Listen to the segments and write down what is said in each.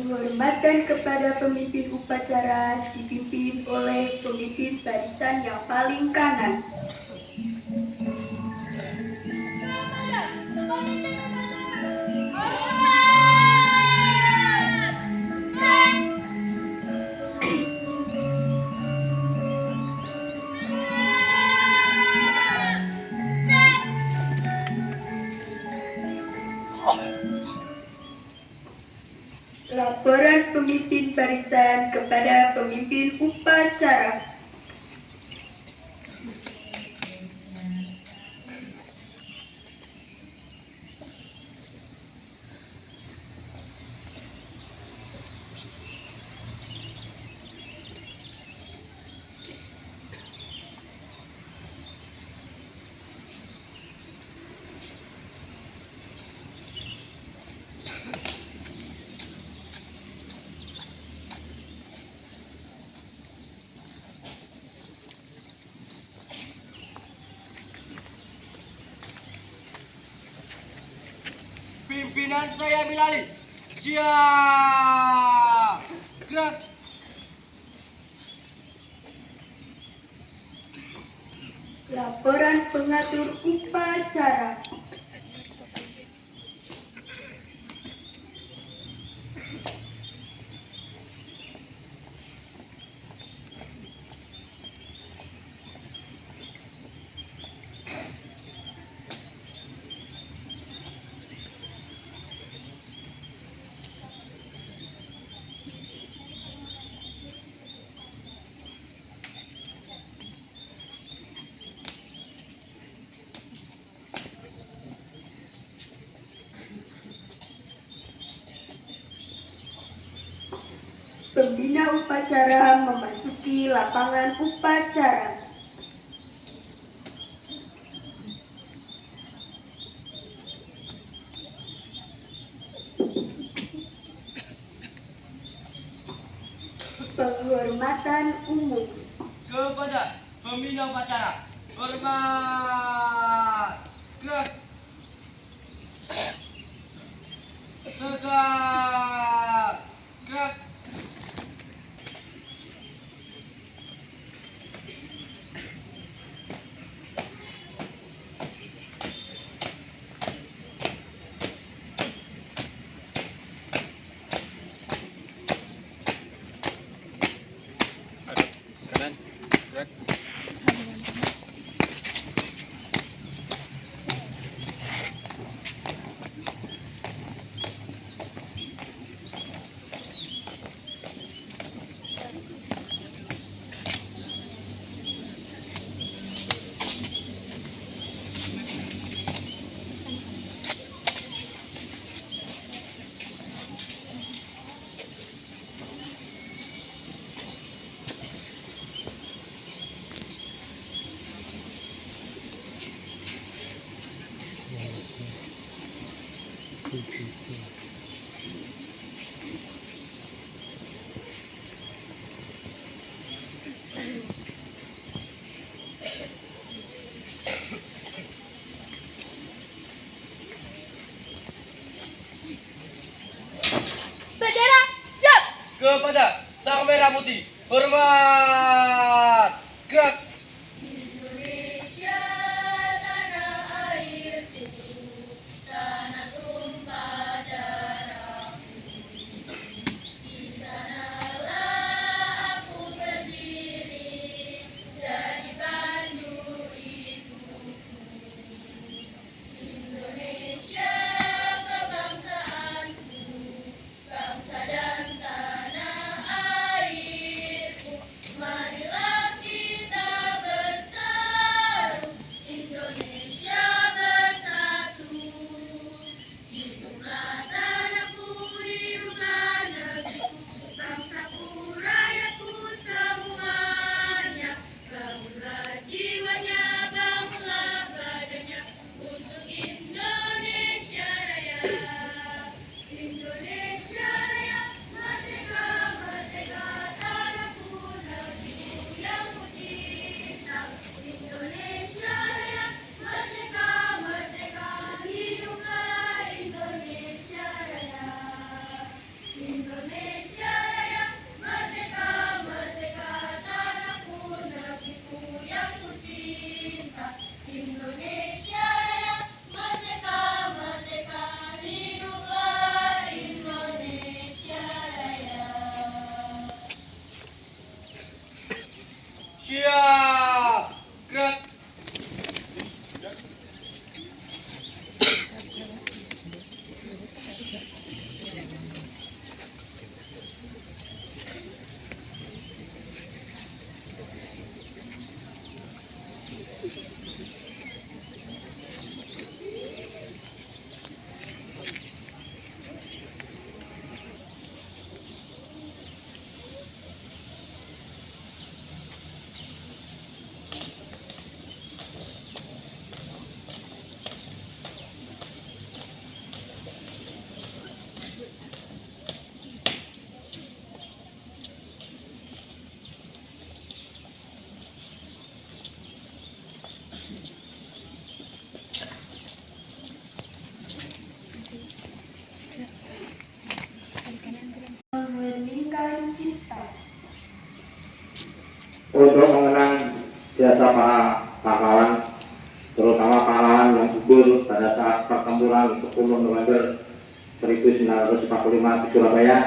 Penghormatan kepada pemimpin upacara dipimpin oleh pemimpin barisan yang paling kanan. Laporan pemimpin barisan kepada pemimpin upacara. Pimpinan saya Bilali. Siap. Gerak. Laporan pengatur upacara. Pembina upacara memasuki lapangan upacara. Penghormatan umum. Kepada pembina upacara. Hormat. Gerak. Tegak. Gerak. Kanan, gerak. Bendera siap. Kepada Sang Merah Putih. Hormat. Gerak. Indonesia tanah airku, tanah tumpah darahku. Di sanalah aku berdiri, jadi pandu hidupku. Indonesia kebangsaanku, bangsa dan tanah airku. Marilah kita Cipta. Untuk mengenang jasa para pahlawan, terutama pahlawan yang gugur pada saat pertempuran 10 November 1945 di Surabaya,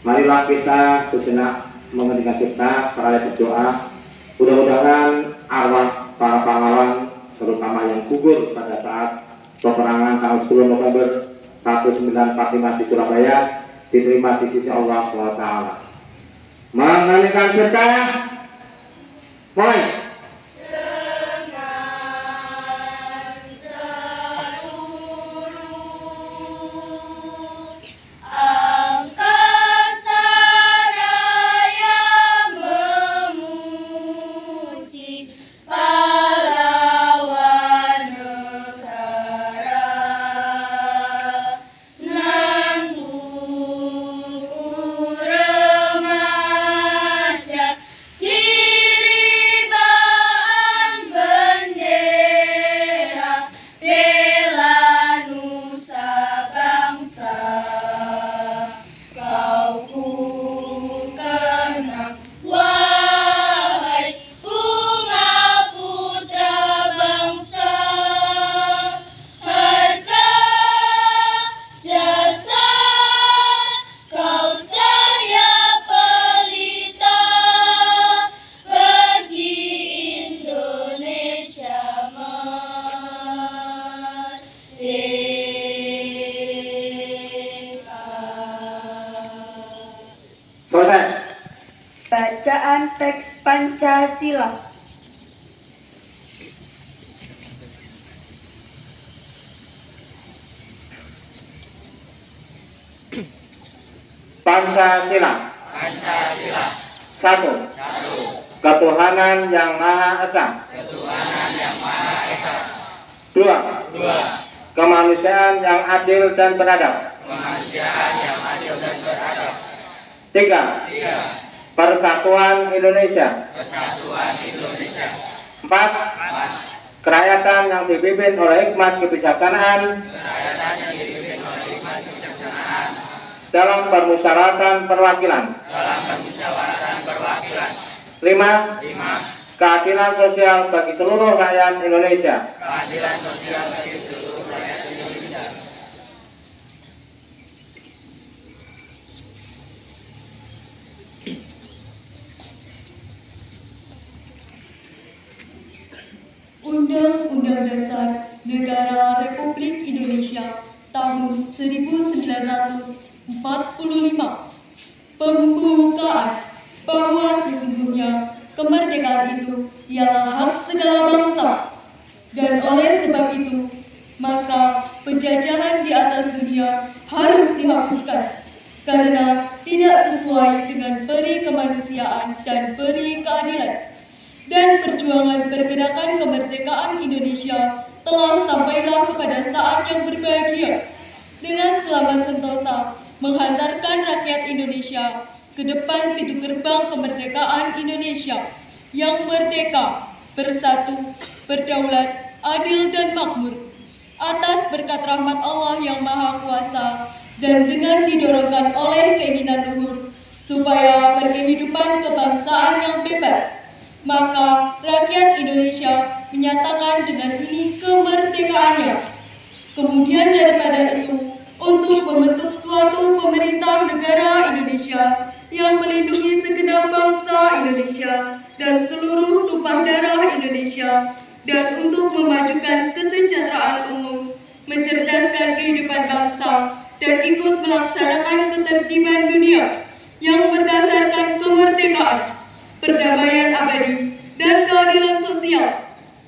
marilah kita sejenak menghentikan cipta seraya berdoa. Mudah-mudahan arwah para pahlawan, terutama yang gugur pada saat peperangan tanggal 10 November 1945 di Surabaya, diterima di sisi Allah SWT. Menghentikan cipta, mulai. Bacaan teks Pancasila. Pancasila. Pancasila. 1. Satu. Ketuhanan yang Maha Esa. Ketuhanan yang Maha Esa. 2. Dua. Kemanusiaan yang adil dan beradab. Kemanusiaan yang adil dan beradab. 3. Tiga. Persatuan Indonesia. Persatuan Indonesia. 4. Empat. Kerakyatan yang dipimpin oleh hikmat kebijaksanaan Kerakyatan yang dipimpin oleh hikmat kebijaksanaan dalam permusyawaratan perwakilan. dalam permusyawaratan perwakilan. 5. Lima. Keadilan sosial bagi seluruh rakyat Indonesia. Keadilan sosial bagi seluruh rakyat Indonesia. Undang-Undang Dasar Negara Republik Indonesia tahun 1945. Pembukaan bahwa sesungguhnya kemerdekaan itu ialah hak segala bangsa, dan oleh sebab itu maka penjajahan di atas dunia harus dihapuskan karena tidak sesuai dengan peri kemanusiaan dan peri keadilan. Dan perjuangan pergerakan kemerdekaan Indonesia telah sampailah kepada saat yang berbahagia dengan selamat sentosa menghantarkan rakyat Indonesia ke depan pintu gerbang kemerdekaan Indonesia yang merdeka, bersatu, berdaulat, adil dan makmur atas berkat rahmat Allah yang Maha Kuasa dan dengan didorongkan oleh keinginan luhur supaya berkehidupan kebangsaan yang bebas. Maka rakyat Indonesia menyatakan dengan ini kemerdekaannya. Kemudian daripada itu, untuk membentuk suatu pemerintah negara Indonesia yang melindungi segenap bangsa Indonesia dan seluruh tumpah darah Indonesia, dan untuk memajukan kesejahteraan umum, mencerdaskan kehidupan bangsa, dan ikut melaksanakan ketertiban dunia yang berdasarkan kemerdekaan, perdamaian abadi, dan keadilan sosial.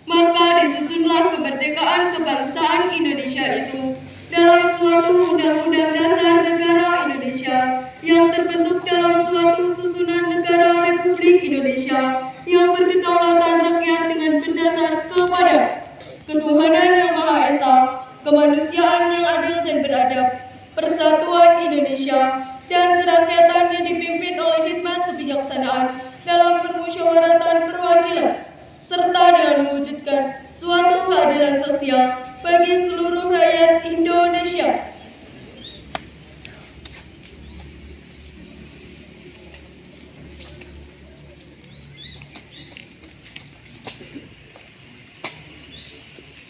Maka disusunlah kemerdekaan kebangsaan Indonesia itu dalam suatu undang-undang dasar negara Indonesia yang terbentuk dalam suatu susunan negara Republik Indonesia yang berkedaulatan rakyat dengan berdasar kepada ketuhanan yang Maha Esa, kemanusiaan yang adil dan beradab, persatuan Indonesia, dan kerakyatan yang dipimpin oleh hikmat kebijaksanaan dalam permusyawaratan perwakilan, serta dengan mewujudkan suatu keadilan sosial bagi seluruh rakyat Indonesia.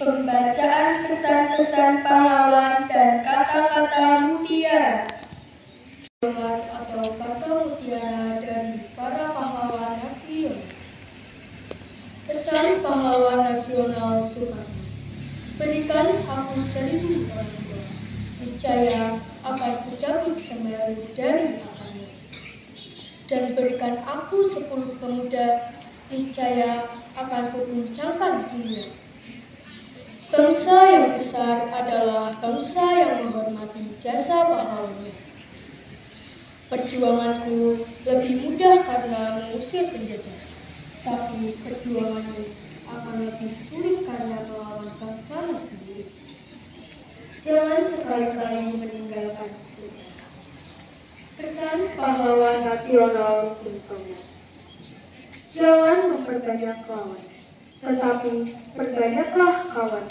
Pembacaan pesan-pesan pahlawan dan kata-kata mutiara. Atau kata mutiara dari para pahlawan nasional. Pesan pahlawan nasional Soekarno. Berikan aku 1000 orang tua, niscaya akan kucabut Semeru dari akarnya. Dan berikan aku 10 pemuda, niscaya akan kuguncangkan dunia. Bangsa yang besar adalah bangsa yang menghormati jasa pahlawannya. Perjuanganku lebih mudah karena mengusir penjajah, tapi perjuanganmu akan lebih sulit karena melawan bangsamu sendiri. Jangan sekali-kali meninggalkan surga. Pesan pahlawan nasional Bung Tomo. Jangan memperbanyak lawan, tetapi perbanyaklah kawan.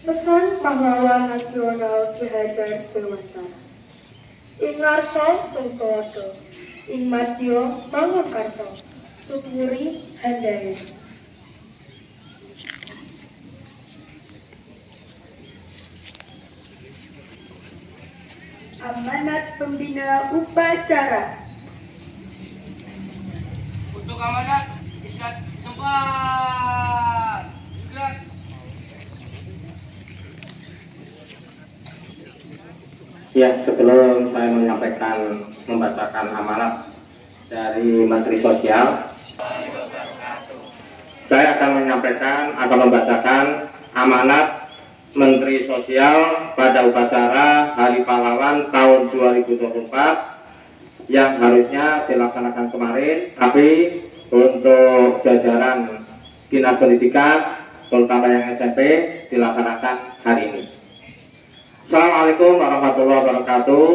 Pesan pahlawan nasional Ki Hajar Dewantara. Ing ngarsa Sungkowodo, ing madya Mangunkarta, tuturi handayani. Amanat Pembina Upacara. Untuk amanat, isyarat tempat. Gerak. Ya, sebelum saya membacakan amanat dari Menteri Sosial, saya akan membacakan amanat Menteri Sosial pada upacara Hari Pahlawan tahun 2024 yang harusnya dilaksanakan kemarin, tapi untuk jajaran Dinas Pendidikan, terutama yang SMP, dilaksanakan hari ini. Assalamualaikum warahmatullahi wabarakatuh.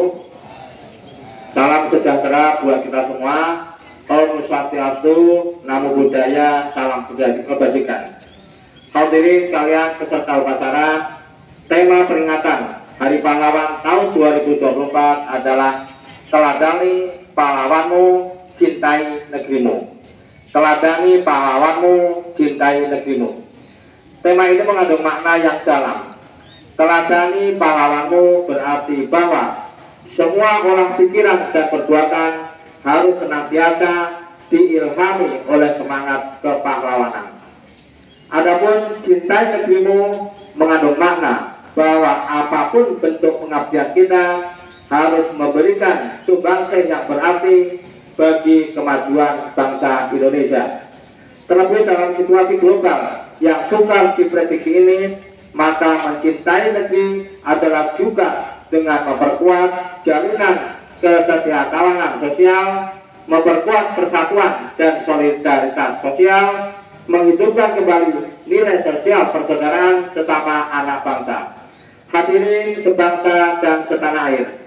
Salam sejahtera buat kita semua. Om Swastiastu, Namo Buddhaya, salam kebajikan. Hadirin sekalian peserta upacara, tema peringatan Hari Pahlawan tahun 2024 adalah teladani pahlawanmu, cintai negerimu. Teladani pahlawanmu, cintai negerimu. Tema ini mengandung makna yang dalam. Teladani pahlawanmu berarti bahwa semua olah pikiran dan perbuatan harus senantiasa diilhami oleh semangat kepahlawanan. Adapun cintai negerimu mengandung makna bahwa apapun bentuk pengabdian kita harus memberikan sumbangsih yang berarti bagi kemajuan bangsa Indonesia. Terlebih dalam situasi global yang sukar diprediksi ini, maka mencintai negeri adalah juga dengan memperkuat jalinan kesetiakawanan sosial, memperkuat persatuan dan solidaritas sosial, menghidupkan kembali nilai sosial persaudaraan sesama anak bangsa. Hadirin sebangsa dan setanah air,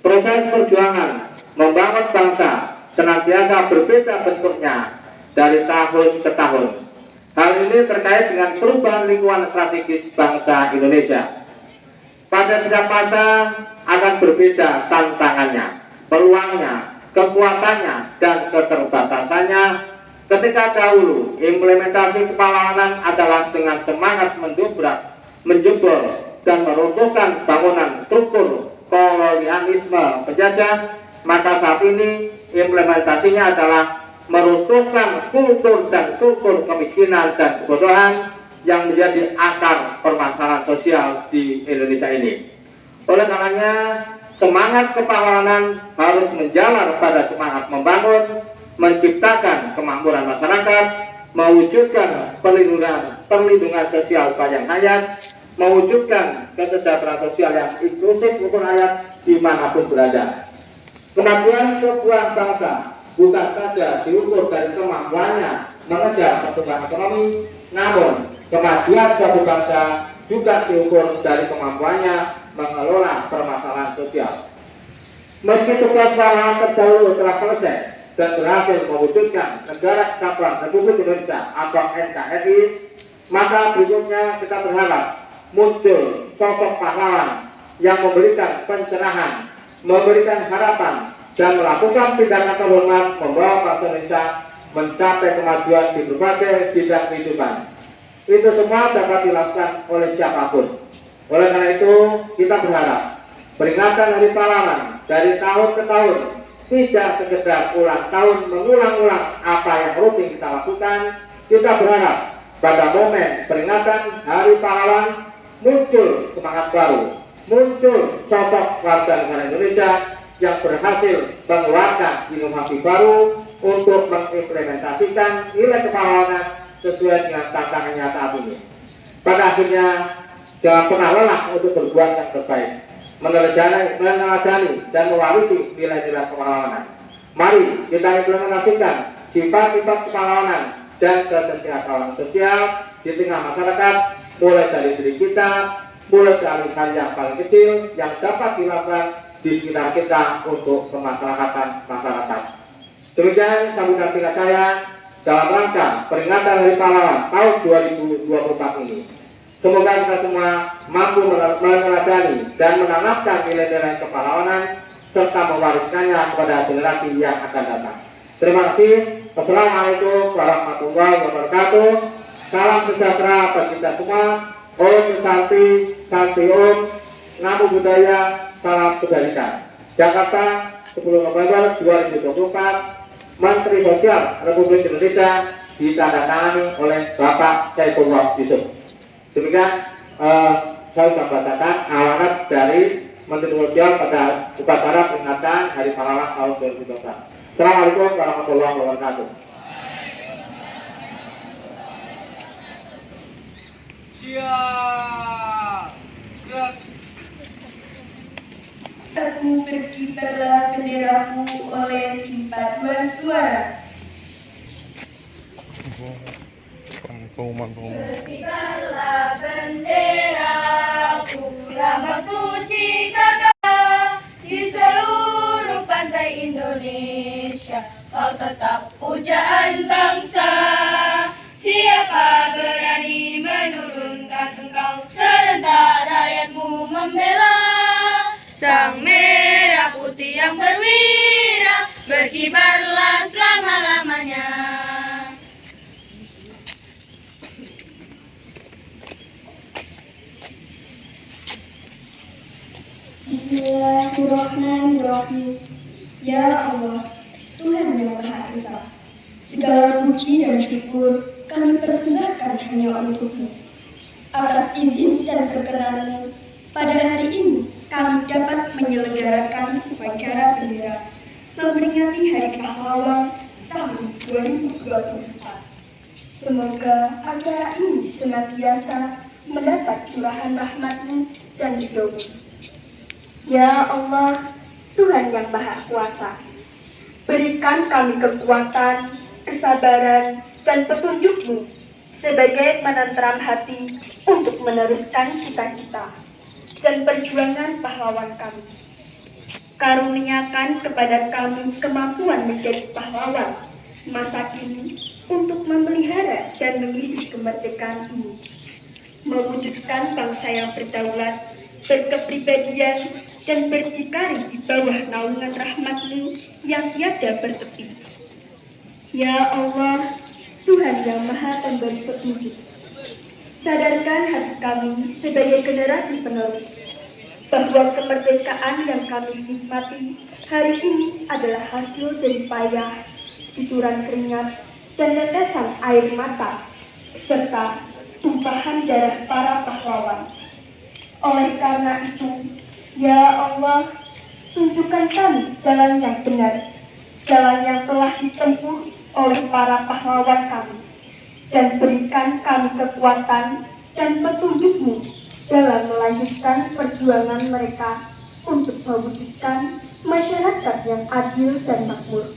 proses perjuangan membangun bangsa senantiasa berbeda bentuknya dari tahun ke tahun. Hal ini terkait dengan perubahan lingkungan strategis bangsa Indonesia. Pada setiap masa akan berbeda tantangannya, peluangnya, kekuatannya, dan keterbatasannya. Ketika dahulu implementasi kepahlawanan adalah dengan semangat mendobrak, menjebol, dan meruntuhkan bangunan struktur kolonialisme penjajah, maka saat ini implementasinya adalah meruntuhkan kultur dan struktur kemiskinan dan kebodohan yang menjadi akar permasalahan sosial di Indonesia ini. Oleh karenanya, semangat kepahlawanan harus menjalar pada semangat membangun, menciptakan kemakmuran masyarakat, mewujudkan perlindungan sosial sepanjang hayat, mewujudkan kesejahteraan sosial yang inklusif untuk rakyat dimanapun berada. Kemajuan sebuah bangsa bukan saja diukur dari kemampuannya mengejar pertumbuhan ekonomi, namun kemajuan suatu bangsa juga diukur dari kemampuannya mengelola permasalahan sosial. Meski tugas pahlawan terdahulu telah selesai dan berhasil mewujudkan Negara Kesatuan Republik Indonesia atau NKRI, maka berikutnya kita berharap muncul sosok pahlawan yang memberikan pencerahan, memberikan harapan, dan melakukan tindakan terhormat membawa bangsa Indonesia mencapai kemajuan di berbagai bidang kehidupan. itu semua dapat dilakukan oleh siapapun. Oleh karena itu, kita berharap peringatan Hari Pahlawan dari tahun ke tahun tidak sekedar ulang tahun mengulang-ulang apa yang rutin kita lakukan. Kita berharap pada momen peringatan Hari Pahlawan muncul semangat baru, muncul sosok warga negara Indonesia yang berhasil mengeluarkan inovasi baru untuk mengimplementasikan nilai kepahlawanan sesuai dengan tantangannya saat ini. Pada akhirnya, jangan pernah lelah untuk berbuat yang terbaik, meneladani dan mewarisi nilai-nilai kepahlawanan. Mari kita implementasikan sifat-sifat kepahlawanan dan kesejahteraan sosial di tengah masyarakat, mulai dari diri kita, mulai dari hal yang paling kecil yang dapat dilakukan di sekitar kita untuk kemaslahatan masyarakat. Demikian sambutan singkat saya dalam rangka peringatan Hari Pahlawan tahun 2024 ini. Semoga kita semua mampu meneladani dan menanamkan nilai-nilai kepahlawanan serta mewariskannya kepada generasi yang akan datang. Terima kasih. Wassalamualaikum warahmatullahi wabarakatuh. Salam sejahtera bagi kita semua. Om Santi, Santi Om, Namo Buddhaya, salam kebajikan. Jakarta, 10 November 2024, Menteri Sosial Republik Indonesia, ditandatangani oleh Bapak Saifullah Yusuf. Demikian saya sudah bacakan amanat dari Menteri Sosial pada upacara peringatan Hari Pahlawan tahun 2024. Assalamualaikum warahmatullahi wabarakatuh. Siap. Gerak. Aku berkibarlah benderamu oleh tim paduan suara. Berkibarlah benderaku, lambang suci Gagah di seluruh pantai Indonesia. Kau tetap pujaan bangsa. Siapa berani menurunkan engkau? Serentak rakyatmu membela. Sang merah putih yang berwira, berkibarlah selama-lamanya. Bismillahirrahmanirrahim. Ya Allah, Tuhan yang Maha Esa, segala puji dan syukur kami persembahkan hanya untukmu. Atas izin dan perkenanmu, pada hari ini kami dapat menyelenggarakan upacara bendera memperingati Hari Pahlawan tahun 2024. Semoga acara ini senantiasa mendapat curahan rahmat-Mu dan ridho-Mu. Ya Allah, Tuhan yang Maha Kuasa, berikan kami kekuatan, kesabaran, dan petunjuk-Mu sebagai penentram hati untuk meneruskan cita-cita dan perjuangan pahlawan kami. Karuniakan kepada kami kemampuan menjadi pahlawan masa kini untuk memelihara dan mengisi kemerdekaan ini, mewujudkan bangsa yang berdaulat, berkepribadian, dan berdikari di bawah naungan rahmat-Mu yang tiada bertepi. Ya Allah, Tuhan yang Maha Pemberi petunjuk, sadarkan hati kami sebagai generasi penerus bahwa kemerdekaan yang kami nikmati hari ini adalah hasil dari payah, cucuran keringat, dan tetesan air mata, serta tumpahan darah para pahlawan. Oleh karena itu, ya Allah, tunjukkan kami jalan yang benar, jalan yang telah ditempuh oleh para pahlawan kami, dan berikan kami kekuatan dan petunjuk-Mu dalam melanjutkan perjuangan mereka untuk mewujudkan masyarakat yang adil dan makmur,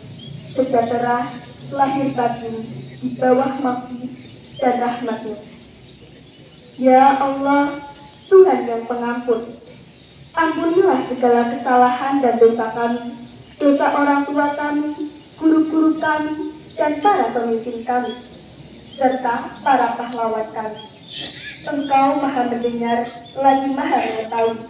sejahtera, lahir batin, di bawah makhluk dan rahmat-Mu. Ya Allah, Tuhan yang pengampun, ampunilah segala kesalahan dan dosa kami, dosa orang tua kami, guru-guru kami, dan para pemimpin kami, serta para pahlawan kami. Engkau Maha mendengar, lagi Maha mengetahui.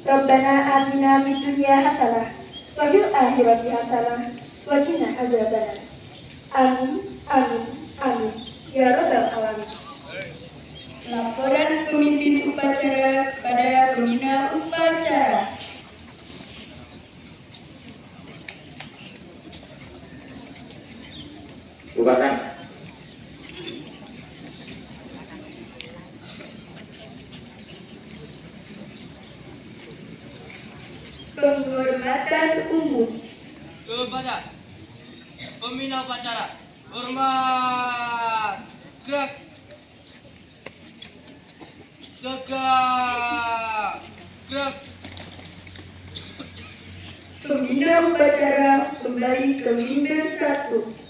Rabbana atina fid dunya hasanah wa fil akhirati hasanah wa qina adzabannar. Amin, amin, amin. Ya Rabbal alamin. Laporan pemimpin upacara kepada pembina upacara. Bukakan. Penghormatan umum. Kepada pembina upacara, hormat, gerak, tegak, gerak. Pembina upacara kembali ke mimbar 1.